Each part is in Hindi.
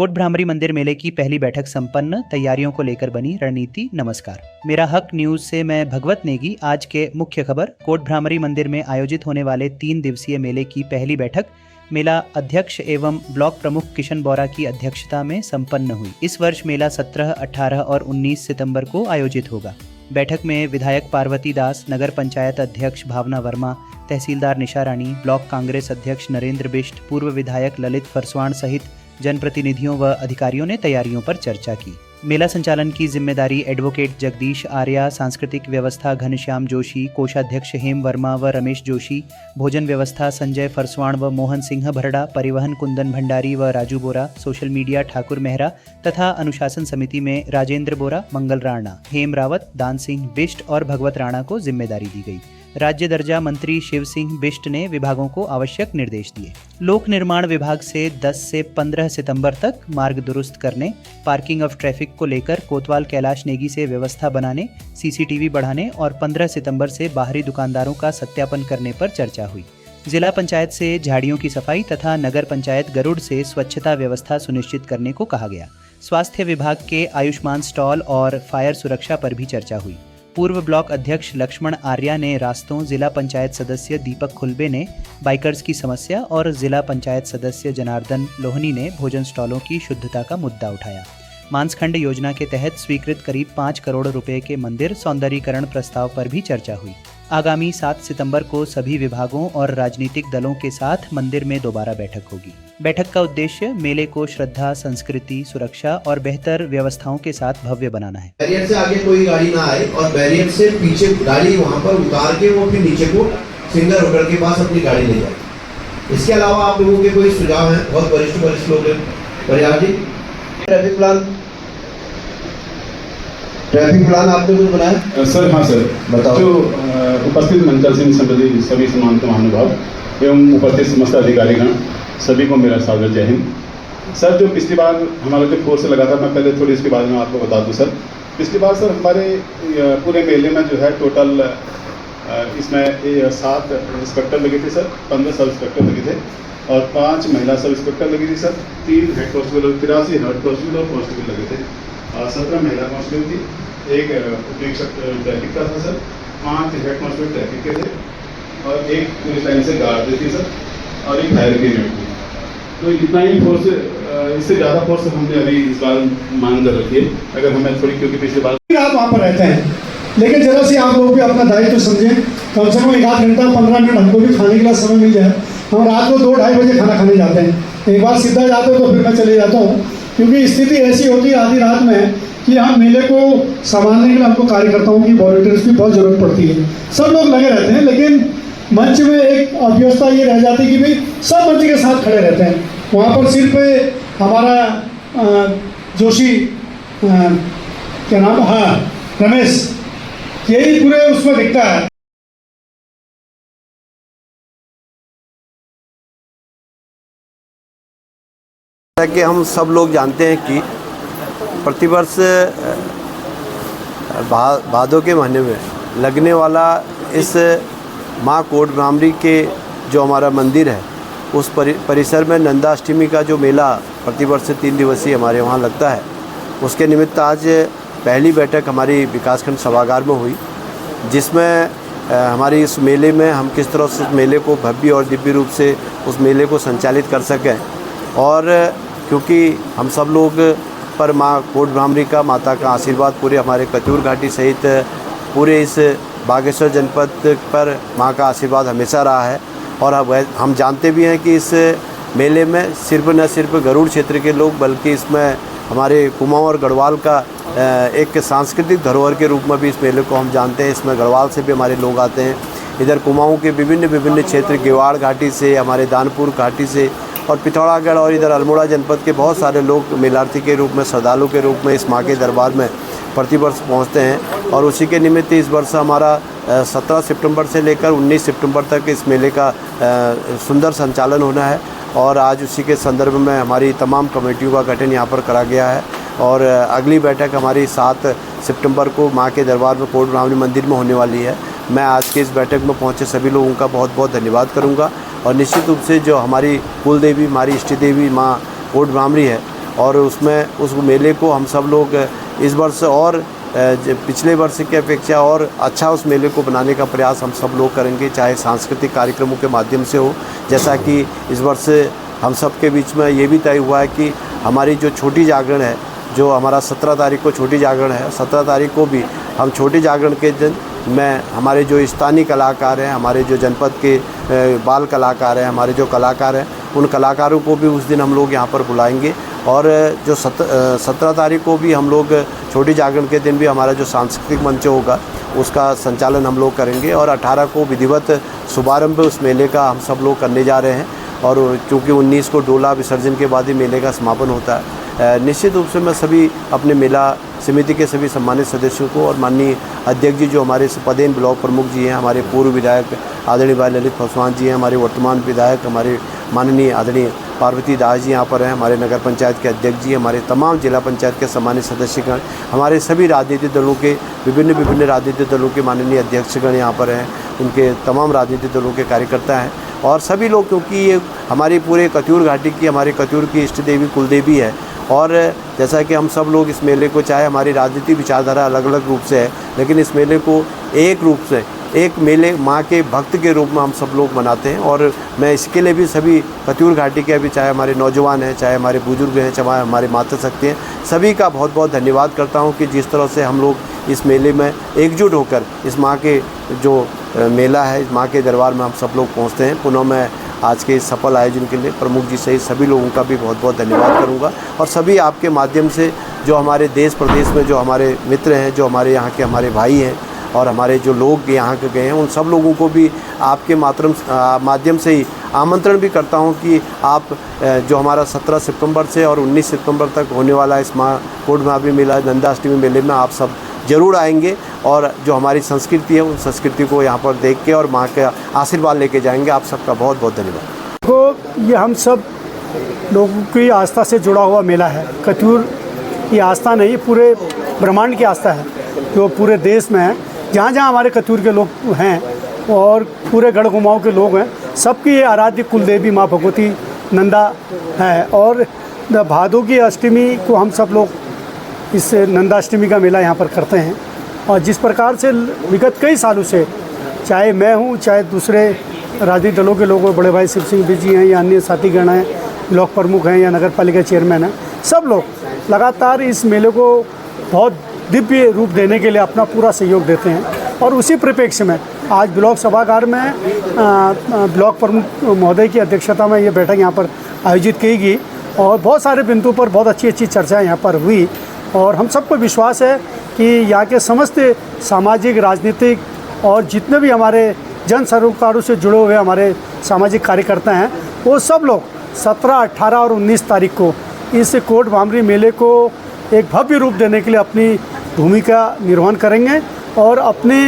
कोट भ्रामरी मंदिर मेले की पहली बैठक संपन्न, तैयारियों को लेकर बनी रणनीति। नमस्कार, मेरा हक न्यूज से मैं भगवत नेगी। आज के मुख्य खबर, कोट भ्रामरी मंदिर में आयोजित होने वाले 3 दिवसीय मेले की पहली बैठक मेला अध्यक्ष एवं ब्लॉक प्रमुख किशन बोरा की अध्यक्षता में संपन्न हुई। इस वर्ष मेला 17, 18 और 19 सितंबर को आयोजित होगा। बैठक में विधायक पार्वती दास, नगर पंचायत अध्यक्ष भावना वर्मा, तहसीलदार निशा रानी, ब्लॉक कांग्रेस अध्यक्ष नरेंद्र बिष्ट, पूर्व विधायक ललित फरसवाण सहित जनप्रतिनिधियों व अधिकारियों ने तैयारियों पर चर्चा की। मेला संचालन की जिम्मेदारी एडवोकेट जगदीश आर्या, सांस्कृतिक व्यवस्था घनश्याम जोशी, कोषाध्यक्ष हेम वर्मा व रमेश जोशी, भोजन व्यवस्था संजय फरसवाण व मोहन सिंह भरड़ा, परिवहन कुंदन भंडारी व राजू बोरा, सोशल मीडिया ठाकुर मेहरा तथा अनुशासन समिति में राजेंद्र बोरा, मंगल राणा, हेम रावत, दान सिंह बिष्ट और भगवत राणा को जिम्मेदारी दी गई। राज्य दर्जा मंत्री शिव सिंह बिष्ट ने विभागों को आवश्यक निर्देश दिए। लोक निर्माण विभाग से 10 से 15 सितंबर तक मार्ग दुरुस्त करने, पार्किंग ऑफ ट्रैफिक को लेकर कोतवाल कैलाश नेगी से व्यवस्था बनाने, सीसीटीवी बढ़ाने और 15 सितंबर से बाहरी दुकानदारों का सत्यापन करने पर चर्चा हुई। जिला पंचायत से झाड़ियों की सफाई तथा नगर पंचायत गरुड़ से स्वच्छता व्यवस्था सुनिश्चित करने को कहा गया। स्वास्थ्य विभाग के आयुष्मान स्टॉल और फायर सुरक्षा पर भी चर्चा हुई। पूर्व ब्लॉक अध्यक्ष लक्ष्मण आर्या ने रास्तों, जिला पंचायत सदस्य दीपक खुलबे ने बाइकर्स की समस्या और जिला पंचायत सदस्य जनार्दन लोहनी ने भोजन स्टॉलों की शुद्धता का मुद्दा उठाया। मांसखंड योजना के तहत स्वीकृत करीब 5 करोड़ रुपए के मंदिर सौंदर्यीकरण प्रस्ताव पर भी चर्चा हुई। आगामी 7 सितंबर को सभी विभागों और राजनीतिक दलों के साथ मंदिर में दोबारा बैठक होगी। बैठक का उद्देश्य मेले को श्रद्धा, संस्कृति, सुरक्षा और बेहतर व्यवस्थाओं के साथ भव्य बनाना है। बैरियर से आगे कोई गाड़ी ना आए और बैरियर से पीछे गाड़ी वहां पर उतार के वो फिर नीचे को सिंगल होटल के पास अपनी गाड़ी ले जाए। इसके अलावा आप लोगों के कोई सुझाव हैं? बहुत वरिष्ठ लोग हैं। परियार जी, ट्रैफिक प्लान आपने कुछ बनाया? सर हाँ सर, बताओ। जो उपस्थित मंचल सिंह संबंधी सभी सम्मानित महानुभाव एवं उपस्थित समस्त अधिकारीगण, सभी को मेरा सादर जय हिंद। सर, जो पिछली बार हमारा जो फोर्स लगा था, मैं पहले थोड़ी इसके बारे में आपको बता दूं। सर, पिछली बार सर हमारे पूरे मेले में जो है टोटल इसमें 7 इंस्पेक्टर लगे थे सर, 15 सब इंस्पेक्टर लगे थे और 5 महिला सब इंस्पेक्टर लगी थी sir, 3 head constable, 83 head constable और कांस्टेबल लगे थे और 17 महिला कांस्टेबल थी, 1 उपनिरीक्षक ट्रैफिक का था सर, 5 हेड कांस्टेबल ट्रैफिक के थे और 1 पुलिस लाइन से गार्ड थी सर और 1 फायर ब्रिगेड थी। तो इतना ही फोर्स, इससे ज़्यादा फोर्स हमने अभी इस बार मांग कर रखी है। अगर हमें थोड़ी, क्योंकि पिछली बार आप वहाँ पर रहते हैं, लेकिन जरा सी आप लोग भी अपना दायित्व समझें। कम से कम 1 आध घंटा 15 मिनट हमको भी खाने के लिए समय मिल जाए। हम रात को 2-2:30 बजे खाना खाने जाते हैं। एक बार सीधा जाते हो तो फिर मैं चले जाता हूँ, क्योंकि स्थिति ऐसी होती है आधी रात में कि हम मेले को संभालने के लिए हमको कार्यकर्ताओं की, वॉलंटियर्स की बहुत ज़रूरत पड़ती है। सब लोग लगे रहते हैं, लेकिन मंच में एक अव्यवस्था ये रह जाती है कि भाई सब मंच के साथ खड़े रहते हैं। वहाँ पर सिर्फ हमारा जोशी, क्या नाम, हाँ, रमेश, यही पूरे उसमें दिखता है। कि हम सब लोग जानते हैं कि प्रतिवर्ष भादों के महीने में लगने वाला इस माँ कोट भ्रामरी के जो हमारा मंदिर है, उस परिसर में नंदाष्टमी का जो मेला प्रतिवर्ष 3 दिवसीय हमारे वहाँ लगता है, उसके निमित्त आज पहली बैठक हमारी विकासखंड सभागार में हुई, जिसमें हमारी इस मेले में हम किस तरह से उस मेले को भव्य और दिव्य रूप से उस मेले को संचालित कर सकें। और क्योंकि हम सब लोग पर माँ कोट भ्रामरी का, माता का आशीर्वाद पूरे हमारे कचूर घाटी सहित पूरे इस बागेश्वर जनपद पर माँ का आशीर्वाद हमेशा रहा है। और अब हम जानते भी हैं कि इस मेले में न सिर्फ गरुड़ क्षेत्र के लोग, बल्कि इसमें हमारे कुमाऊं और गढ़वाल का एक सांस्कृतिक धरोहर के रूप में भी इस मेले को हम जानते हैं। इसमें गढ़वाल से भी हमारे लोग आते हैं, इधर कुमाऊं के विभिन्न क्षेत्र, गेवाड़ घाटी से, हमारे दानपुर घाटी से और पिथौरागढ़ और इधर अल्मोड़ा जनपद के बहुत सारे लोग मेलार्थी के रूप में, श्रद्धालु के रूप में इस माँ के दरबार में प्रतिवर्ष पहुँचते हैं। और उसी के निमित्त इस वर्ष हमारा 17 सितंबर से लेकर 19 सितंबर तक इस मेले का सुंदर संचालन होना है। और आज उसी के संदर्भ में हमारी तमाम कमेटियों का गठन यहाँ पर करा गया है और अगली बैठक हमारी 7 सितंबर को माँ के दरबार में कोट भ्रामरी मंदिर में होने वाली है। मैं आज के इस बैठक में पहुँचे सभी लोगों का बहुत बहुत धन्यवाद करूँगा और निश्चित रूप से जो हमारी कुल देवी, हमारी इष्ट देवी माँ कोट भ्रामरी है, और उसमें उस मेले को हम सब लोग इस वर्ष और पिछले वर्ष की अपेक्षा और अच्छा उस मेले को बनाने का प्रयास हम सब लोग करेंगे, चाहे सांस्कृतिक कार्यक्रमों के माध्यम से हो। जैसा कि इस वर्ष हम सब के बीच में ये भी तय हुआ है कि हमारी जो छोटी जागरण है, जो हमारा 17 तारीख को छोटी जागरण है, 17 तारीख को भी हम छोटी जागरण के दिन में हमारे जो स्थानीय कलाकार हैं, हमारे जो जनपद के बाल कलाकार हैं, हमारे जो कलाकार हैं, उन कलाकारों को भी उस दिन हम लोग यहाँ पर बुलाएंगे। और जो 17 तारीख को भी हम लोग छोटी जागरण के दिन भी हमारा जो सांस्कृतिक मंच होगा उसका संचालन हम लोग करेंगे। और 18 को विधिवत शुभारंभ उस मेले का हम सब लोग करने जा रहे हैं। और चूँकि 19 को डोला विसर्जन के बाद ही मेले का समापन होता है। निश्चित रूप से मैं सभी अपने मेला समिति के सभी सम्मानित सदस्यों को और माननीय अध्यक्ष जी जो हमारे पदेन ब्लॉक प्रमुख जी हैं, हमारे पूर्व विधायक आदरणीय भाई ललित पासवान जी हैं, हमारे वर्तमान विधायक हमारे माननीय आदरणीय पार्वती दास जी यहाँ पर हैं, हमारे नगर पंचायत के अध्यक्ष जी, हमारे तमाम जिला पंचायत के सम्मानित सदस्यगण, हमारे सभी राजनीतिक दलों के विभिन्न राजनीतिक दलों के माननीय अध्यक्षगण यहाँ पर हैं, उनके तमाम राजनीतिक दलों के कार्यकर्ता हैं और सभी लोग, क्योंकि ये हमारी पूरे कत्यूर घाटी की, हमारे कत्यूर की इष्ट देवी कुलदेवी है। और जैसा कि हम सब लोग इस मेले को, चाहे हमारी राजनीतिक विचारधारा अलग अलग रूप से है, लेकिन इस मेले को एक रूप से, एक मेले माँ के भक्त के रूप में हम सब लोग मनाते हैं। और मैं इसके लिए भी सभी कत्यूर घाटी के, अभी चाहे हमारे नौजवान हैं, चाहे हमारे बुजुर्ग हैं, चाहे हमारे माता शक्ति हैं, सभी का बहुत बहुत धन्यवाद करता हूँ कि जिस तरह से हम लोग इस मेले में एकजुट होकर इस माँ के जो मेला है, इस माँ के दरबार में हम सब लोग पहुँचते हैं। पुनः मैं आज के इस सफल आयोजन के लिए प्रमुख जी सहित सभी लोगों का भी बहुत बहुत धन्यवाद करूंगा। और सभी आपके माध्यम से जो हमारे देश प्रदेश में जो हमारे मित्र हैं, जो हमारे यहाँ के हमारे भाई हैं और हमारे जो लोग यहाँ के गए हैं, उन सब लोगों को भी आपके माध्यम से ही आमंत्रण भी करता हूँ कि आप जो हमारा 17 सितंबर से और 19 सितंबर तक होने वाला इस कोट महावीर मेला, नंदाष्टमी मेले में आप सब ज़रूर आएंगे और जो हमारी संस्कृति है, उन संस्कृति को यहाँ पर देख के और माँ का आशीर्वाद लेके जाएंगे। आप सबका बहुत बहुत धन्यवाद। तो ये हम सब लोगों की आस्था से जुड़ा हुआ मेला है। कत्यूर की आस्था नहीं, पूरे ब्रह्मांड की आस्था है जो पूरे देश में है। जहाँ जहाँ हमारे कत्यूर के लोग हैं और पूरे गढ़ कुमाऊँ के लोग हैं, सबकी ये आराध्य कुलदेवी माँ भगवती नंदा है। और भादों की अष्टमी को हम सब लोग इस नंदाष्टमी का मेला यहाँ पर करते हैं। और जिस प्रकार से विगत कई सालों से, चाहे मैं हूँ, चाहे दूसरे राजनीतिक दलों के लोग, बड़े भाई शिव सिंह जी हैं या अन्य साथीगण हैं, ब्लॉक प्रमुख हैं या नगर पालिका चेयरमैन हैं, सब लोग लगातार इस मेले को बहुत दिव्य रूप देने के लिए अपना पूरा सहयोग देते हैं। और उसी परिप्रेक्ष्य में आज ब्लॉक सभागार में ब्लॉक प्रमुख महोदय की अध्यक्षता में ये बैठक यहाँ पर आयोजित की गई और बहुत सारे बिंदुओं पर बहुत अच्छी अच्छी चर्चा यहाँ पर हुई। और हम सबको विश्वास है कि यहाँ के समस्त सामाजिक, राजनीतिक और जितने भी हमारे जन सरोकारों से जुड़े हुए हमारे सामाजिक कार्यकर्ता हैं, वो सब लोग 17, 18 और 19 तारीख को इस कोट भामरी मेले को एक भव्य रूप देने के लिए अपनी भूमिका निर्वहन करेंगे और अपने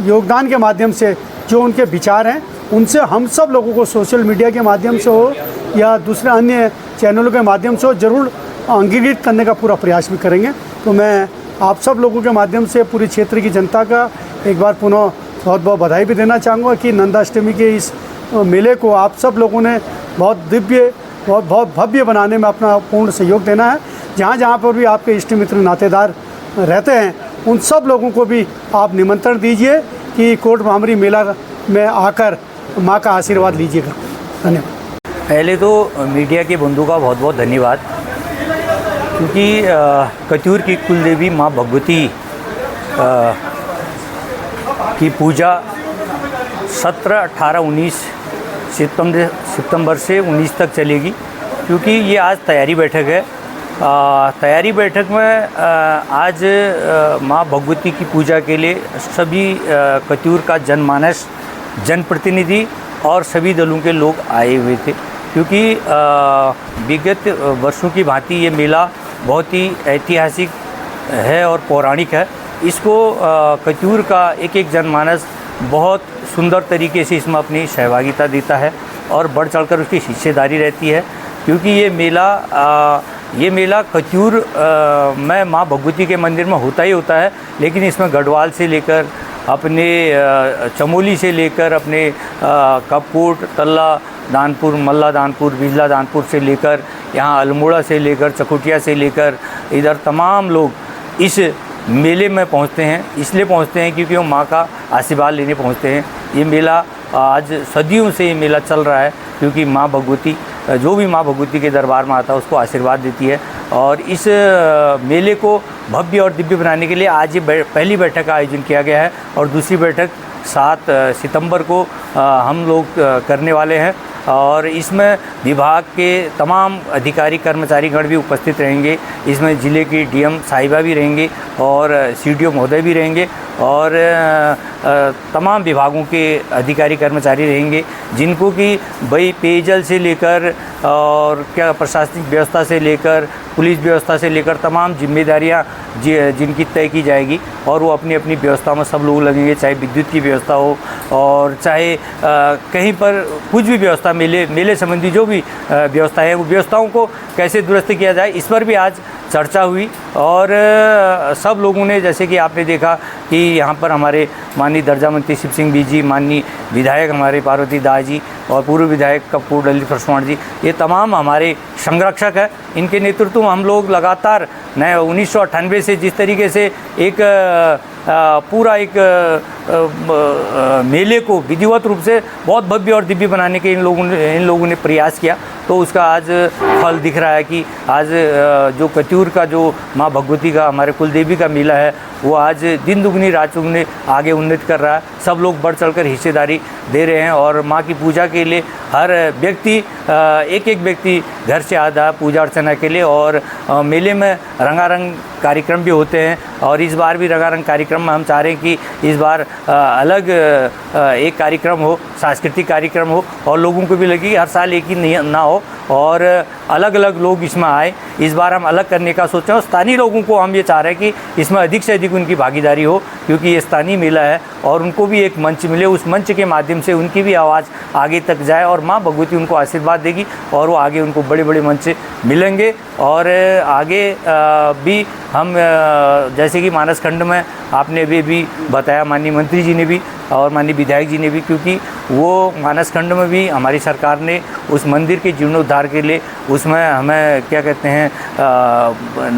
योगदान के माध्यम से जो उनके विचार हैं, उनसे हम सब लोगों को सोशल मीडिया के माध्यम से हो या दूसरे अन्य चैनलों के माध्यम से हो, ज़रूर अंगीकृत करने का पूरा प्रयास भी करेंगे। तो मैं आप सब लोगों के माध्यम से पूरी क्षेत्र की जनता का एक बार पुनः बहुत बहुत बधाई भी देना चाहूँगा कि नंदाष्टमी के इस मेले को आप सब लोगों ने बहुत दिव्य, बहुत भव्य बनाने में अपना पूर्ण सहयोग देना है। जहाँ जहाँ पर भी आपके इष्ट मित्र नातेदार रहते हैं, उन सब लोगों को भी आप निमंत्रण दीजिए कि कोट भामरी मेला में आकर माँ का आशीर्वाद लीजिएगा। धन्यवाद। पहले तो मीडिया के बंधु का बहुत बहुत धन्यवाद, क्योंकि कत्यूर की कुलदेवी माँ भगवती की पूजा 17, 18, 19 सितंबर से 19 तक चलेगी। क्योंकि ये आज तैयारी बैठक है। तैयारी बैठक में आज माँ भगवती की पूजा के लिए सभी कत्यूर का जनमानस, जनप्रतिनिधि और सभी दलों के लोग आए हुए थे। क्योंकि विगत वर्षों की भांति ये मेला बहुत ही ऐतिहासिक है और पौराणिक है। इसको कत्यूर का एक एक जनमानस बहुत सुंदर तरीके से इसमें अपनी सहभागिता देता है और बढ़ चढ़कर उसकी हिस्सेदारी रहती है। क्योंकि ये मेला कत्यूर में माँ भगवती के मंदिर में होता ही होता है, लेकिन इसमें गढ़वाल से लेकर अपने चमोली से लेकर अपने कपकोट, तल्ला दानपुर, मल्ला दानपुर, बिजला दानपुर से लेकर यहाँ अल्मोड़ा से लेकर चकुटिया से लेकर इधर तमाम लोग इस मेले में पहुँचते हैं। इसलिए पहुँचते हैं क्योंकि वो माँ का आशीर्वाद लेने पहुँचते हैं। ये मेला आज सदियों से ये मेला चल रहा है क्योंकि माँ भगवती, जो भी माँ भगवती के दरबार में आता है उसको आशीर्वाद देती है। और इस मेले को भव्य और दिव्य बनाने के लिए आज ये पहली बैठक का आयोजन किया गया है और दूसरी बैठक 7 सितंबर को हम लोग करने वाले हैं। और इसमें विभाग के तमाम अधिकारी कर्मचारीगण भी उपस्थित रहेंगे। इसमें ज़िले की डीएम साहिबा भी रहेंगे और सीडीओ महोदय भी रहेंगे और तमाम विभागों के अधिकारी कर्मचारी रहेंगे, जिनको कि भाई पेयजल से लेकर और क्या प्रशासनिक व्यवस्था से लेकर पुलिस व्यवस्था से लेकर तमाम जिम्मेदारियां जिनकी तय की जाएगी और वो अपनी अपनी व्यवस्था में सब लोग लगेंगे, चाहे विद्युत की व्यवस्था हो और चाहे कहीं पर कुछ भी व्यवस्था, मेले संबंधी जो भी व्यवस्था है वो व्यवस्थाओं को कैसे दुरुस्त किया जाए, इस पर भी आज चर्चा हुई। और सब लोगों ने, जैसे कि आपने देखा कि यहाँ पर हमारे माननीय दर्जा मंत्री शिव सिंह भी जी, माननीय विधायक हमारे पार्वती दास जी और पूर्व विधायक कपूर ललित फरसवाण जी, ये तमाम हमारे संरक्षक हैं। इनके नेतृत्व में हम लोग लगातार 1998 से जिस तरीके से एक पूरा एक मेले को विधिवत रूप से बहुत भव्य और दिव्य बनाने के इन लोगों ने प्रयास किया, तो उसका आज फल दिख रहा है कि आज जो कत्यूर का जो माँ भगवती का, हमारे कुलदेवी का मेला है, वो आज दिन दुगनी रात चुगनी आगे उन्नत कर रहा है। सब लोग बढ़ चढ़कर हिस्सेदारी दे रहे हैं और माँ की पूजा के लिए हर व्यक्ति, एक एक व्यक्ति घर से आता है पूजा अर्चना के लिए। और मेले में रंगारंग कार्यक्रम भी होते हैं और इस बार भी रंगारंग कार्यक्रम में हम चाह रहे हैं कि इस बार अलग एक कार्यक्रम हो, सांस्कृतिक कार्यक्रम हो और लोगों को भी लगे कि हर साल एक ही नहीं ना हो और अलग अलग लोग इसमें आए। इस बार हम अलग करने का सोच रहे हैं और स्थानीय लोगों को हम ये चाह रहे हैं कि इसमें अधिक से अधिक उनकी भागीदारी हो, क्योंकि ये स्थानीय मेला है और उनको भी एक मंच मिले, उस मंच के माध्यम से उनकी भी आवाज़ आगे तक जाए और माँ भगवती उनको आशीर्वाद देगी और वो आगे उनको बड़े बड़े मंच मिलेंगे। और आगे भी हम जैसे कि मानस खंड में आपने अभी बताया, माननीय मंत्री जी ने भी और माननीय विधायक जी ने भी, क्योंकि वो मानस खंड में भी हमारी सरकार ने उस मंदिर के जीर्णोद्धार के लिए उसमें हमें क्या कहते हैं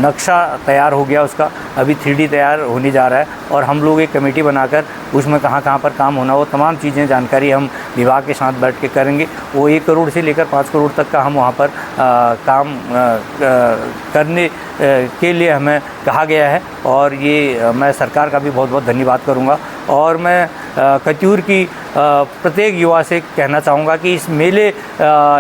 नक्शा तैयार हो गया, उसका अभी 3D तैयार होने जा रहा है और हम लोग एक कमेटी बनाकर उसमें कहाँ कहाँ पर काम होना, वो तमाम चीज़ें जानकारी हम विभाग के साथ बैठ के करेंगे। वो 1 करोड़ से लेकर 5 करोड़ तक का हम वहाँ पर काम करने के लिए हमें कहा गया है और ये मैं सरकार का भी बहुत बहुत धन्यवाद करूँगा। और मैं कत्यूर की प्रत्येक युवा से कहना चाहूँगा कि इस मेले,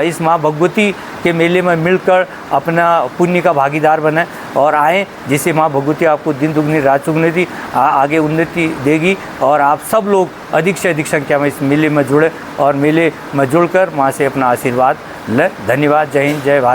इस माँ भगवती के मेले में मिलकर अपना पुण्य का भागीदार बने और आएँ, जिससे माँ भगवती आपको दिन दुगनी रात चुगनी आगे उन्नति देगी और आप सब लोग अधिक से अधिक संख्या में इस मेले में जुड़े और मेले में जुड़कर माँ से अपना आशीर्वाद लें। धन्यवाद। जय हिंद, जय भारत।